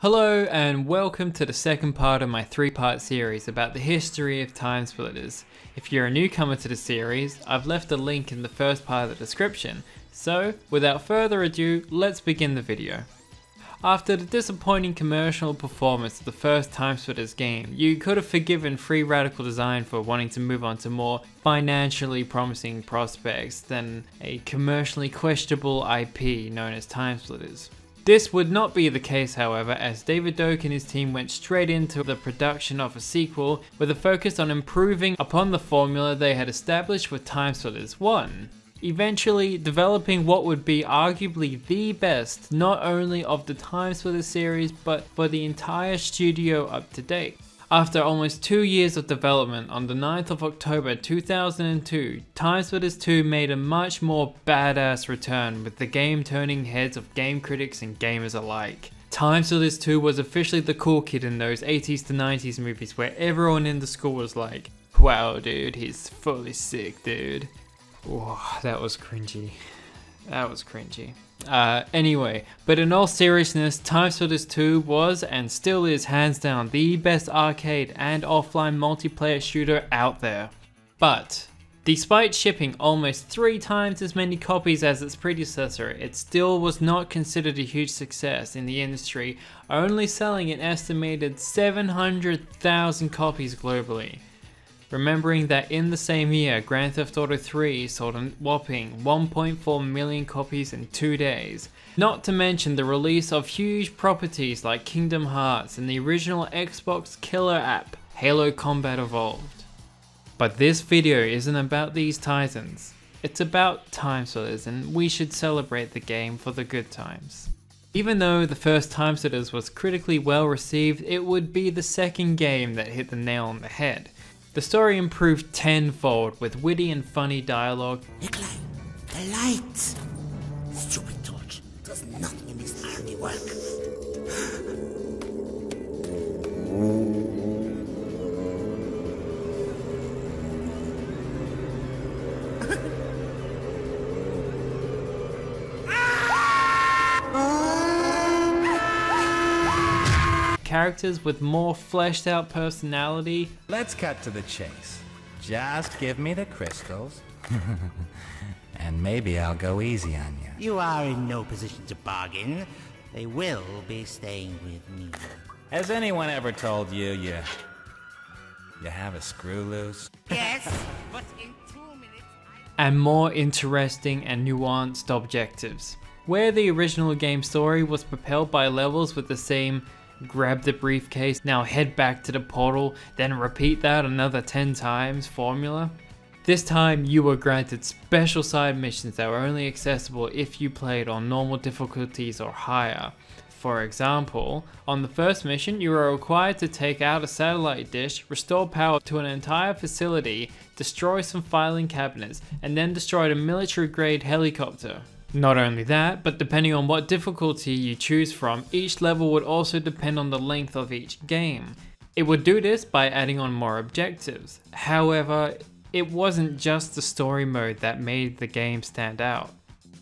Hello and welcome to the second part of my 3-part series about the history of time splitters. If you're a newcomer to the series, I've left a link in the first part of the description, so without further ado, let's begin the video. After the disappointing commercial performance of the first Time Splitters game, you could have forgiven Free Radical Design for wanting to move on to more financially promising prospects than a commercially questionable IP known as Time Splitters. This would not be the case, however, as David Doak and his team went straight into the production of a sequel with a focus on improving upon the formula they had established with Time Splitters 1, eventually developing what would be arguably the best not only of the Time Splitters series but for the entire studio up to date. After almost 2 years of development, on the 9th of October 2002, Time Splitters 2 made a much more badass return, with the game turning heads of game critics and gamers alike. Time Splitters 2 was officially the cool kid in those 80s to 90s movies where everyone in the school was like, "Wow dude, he's fully sick dude." Whoa, that was cringy. That was cringy. Anyway, but in all seriousness, Time Splitters 2 was and still is hands down the best arcade and offline multiplayer shooter out there. But despite shipping almost 3 times as many copies as its predecessor, it still was not considered a huge success in the industry, only selling an estimated 700,000 copies globally. Remembering that in the same year, Grand Theft Auto 3 sold a whopping 1.4 million copies in 2 days. Not to mention the release of huge properties like Kingdom Hearts and the original Xbox killer app, Halo Combat Evolved. But this video isn't about these titans. It's about Time Splitters, and we should celebrate the game for the good times. Even though the first Time Splitters was critically well received, it would be the second game that hit the nail on the head. The story improved tenfold with witty and funny dialogue. Nikolai, the light! Stupid torch does nothing in this army work. Characters with more fleshed out personality. Let's cut to the chase. Just give me the crystals, and maybe I'll go easy on you. You are in no position to bargain. They will be staying with me. Has anyone ever told you you have a screw loose? Yes, but in 2 minutes And more interesting and nuanced objectives. Where the original game story was propelled by levels with the same grab the briefcase, now head back to the portal, then repeat that another 10 times formula. This time you were granted special side missions that were only accessible if you played on normal difficulties or higher. For example, on the first mission you were required to take out a satellite dish, restore power to an entire facility, destroy some filing cabinets, and then destroy a military grade helicopter. Not only that, but depending on what difficulty you choose from, each level would also depend on the length of each game. It would do this by adding on more objectives. However, it wasn't just the story mode that made the game stand out.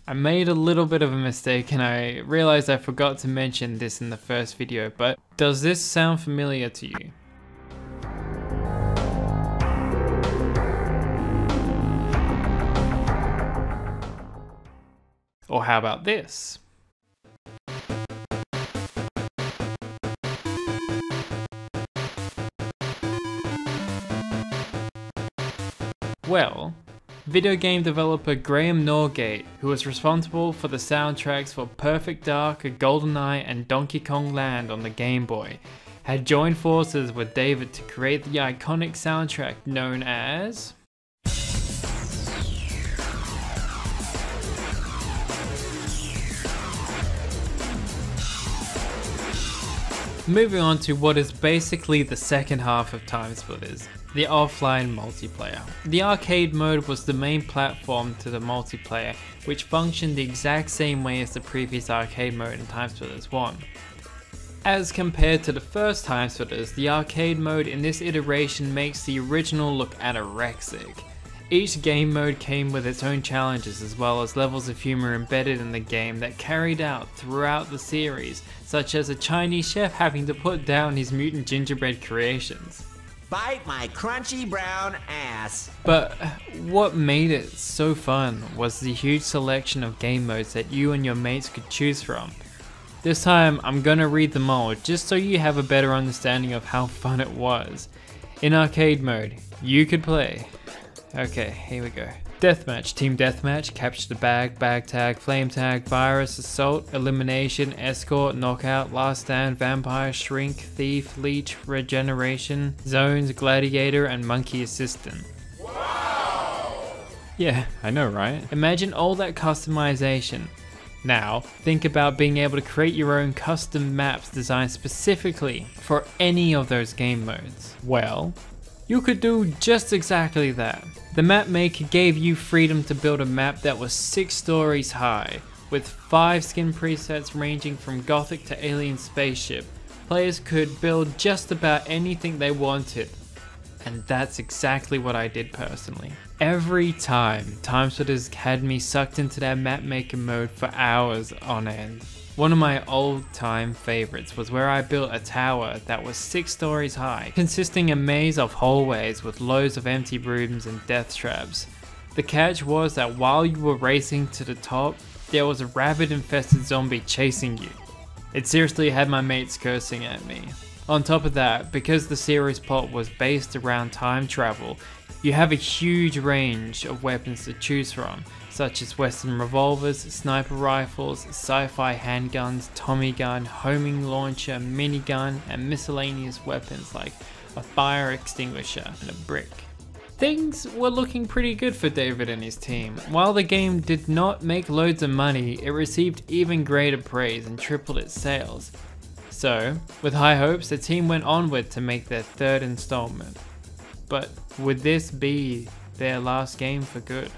I made a little bit of a mistake and I realized I forgot to mention this in the first video, but does this sound familiar to you? Or how about this? Well, video game developer Graham Norgate, who was responsible for the soundtracks for Perfect Dark, GoldenEye and Donkey Kong Land on the Game Boy, had joined forces with David to create the iconic soundtrack known as Moving on to what is basically the second half of Time Splitters, the offline multiplayer. The arcade mode was the main platform to the multiplayer, which functioned the exact same way as the previous arcade mode in Time Splitters 1. As compared to the first Time Splitters, the arcade mode in this iteration makes the original look anorexic. Each game mode came with its own challenges as well as levels of humor embedded in the game that carried out throughout the series, such as a Chinese chef having to put down his mutant gingerbread creations. Bite my crunchy brown ass. But what made it so fun was the huge selection of game modes that you and your mates could choose from. This time I'm gonna read them all just so you have a better understanding of how fun it was. In arcade mode, you could play. Okay, here we go. Deathmatch, team deathmatch, capture the bag, bag tag, flame tag, virus, assault, elimination, escort, knockout, last stand, vampire, shrink, thief, leech, regeneration, zones, gladiator, and monkey assistant. Wow! Yeah, I know, right? Imagine all that customization. Now, think about being able to create your own custom maps designed specifically for any of those game modes. Well, you could do just exactly that. The map maker gave you freedom to build a map that was 6 stories high, with 5 skin presets ranging from gothic to alien spaceship. Players could build just about anything they wanted, and that's exactly what I did personally. Every time, Timesplitters had me sucked into their map maker mode for hours on end. One of my old time favorites was where I built a tower that was 6 stories high, consisting a maze of hallways with loads of empty rooms and death traps. The catch was that while you were racing to the top, there was a rabbit infested zombie chasing you. It seriously had my mates cursing at me. On top of that, because the series plot was based around time travel, you have a huge range of weapons to choose from, such as Western revolvers, sniper rifles, sci-fi handguns, Tommy gun, homing launcher, minigun, and miscellaneous weapons like a fire extinguisher and a brick. Things were looking pretty good for David and his team. While the game did not make loads of money, it received even greater praise and tripled its sales. So, with high hopes, the team went onward to make their 3rd installment. But would this be their last game for good?